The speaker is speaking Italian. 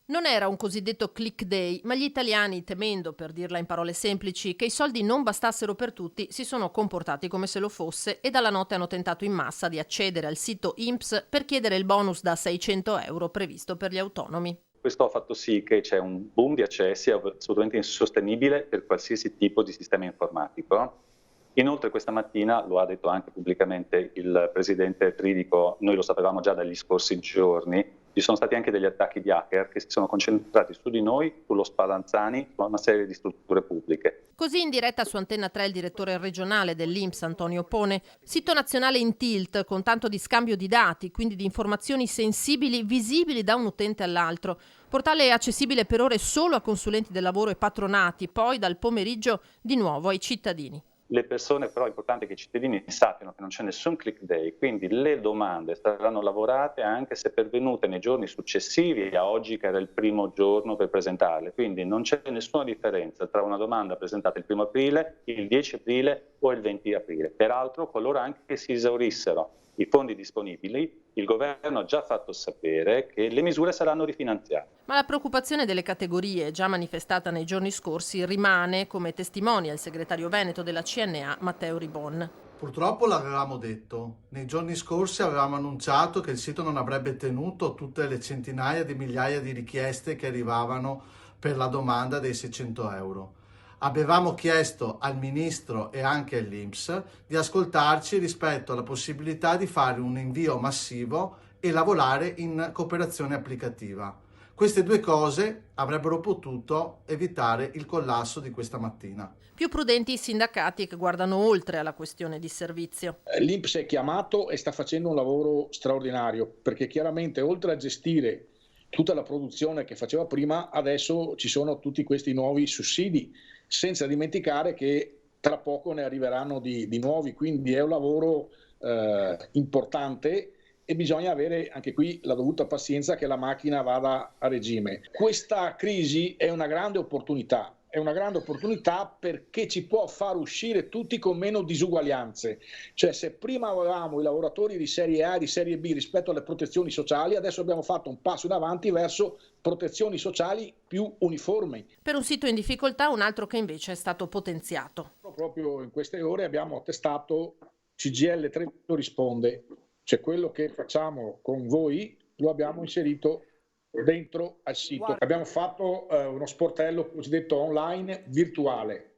Non era un cosiddetto click day, ma gli italiani, temendo, per dirla in parole semplici, che i soldi non bastassero per tutti, si sono comportati come se lo fosse e dalla notte hanno tentato in massa di accedere al sito INPS per chiedere il bonus da 600 euro previsto per gli autonomi. Questo ha fatto sì che c'è un boom di accessi assolutamente insostenibile per qualsiasi tipo di sistema informatico. Inoltre questa mattina, lo ha detto anche pubblicamente il presidente Tridico, noi lo sapevamo già dagli scorsi giorni, ci sono stati anche degli attacchi di hacker che si sono concentrati su di noi, sullo Spallanzani, su una serie di strutture pubbliche. Così in diretta su Antenna 3 il direttore regionale dell'INPS Antonio Pone, sito nazionale in tilt con tanto di scambio di dati, quindi di informazioni sensibili visibili da un utente all'altro. Portale accessibile per ore solo a consulenti del lavoro e patronati, poi dal pomeriggio di nuovo ai cittadini. Le persone però è importante che i cittadini sappiano che non c'è nessun click day, quindi le domande saranno lavorate anche se pervenute nei giorni successivi a oggi che era il primo giorno per presentarle, quindi non c'è nessuna differenza tra una domanda presentata il 1° aprile, il 10 aprile o il 20 aprile. Peraltro, qualora anche si esaurissero i fondi disponibili, il governo ha già fatto sapere che le misure saranno rifinanziate. Ma la preoccupazione delle categorie, già manifestata nei giorni scorsi, rimane, come testimonia il segretario veneto della CNA, Matteo Ribon. Purtroppo l'avevamo detto. Nei giorni scorsi avevamo annunciato che il sito non avrebbe tenuto tutte le centinaia di migliaia di richieste che arrivavano per la domanda dei 600 euro. Avevamo chiesto al ministro e anche all'INPS di ascoltarci rispetto alla possibilità di fare un invio massivo e lavorare in cooperazione applicativa. Queste due cose avrebbero potuto evitare il collasso di questa mattina. Più prudenti i sindacati che guardano oltre alla questione di servizio. L'INPS è chiamato e sta facendo un lavoro straordinario, perché chiaramente oltre a gestire tutta la produzione che faceva prima, adesso ci sono tutti questi nuovi sussidi, senza dimenticare che tra poco ne arriveranno di nuovi, quindi è un lavoro importante e bisogna avere anche qui la dovuta pazienza che la macchina vada a regime. Questa crisi è una grande opportunità perché ci può far uscire tutti con meno disuguaglianze. Cioè, se prima avevamo i lavoratori di serie A e di serie B rispetto alle protezioni sociali, adesso abbiamo fatto un passo in avanti verso protezioni sociali più uniformi. Per un sito in difficoltà, un altro che invece è stato potenziato. Proprio in queste ore abbiamo testato CGL Trento Risponde, cioè quello che facciamo con voi lo abbiamo inserito dentro al sito. Abbiamo fatto uno sportello cosiddetto online virtuale,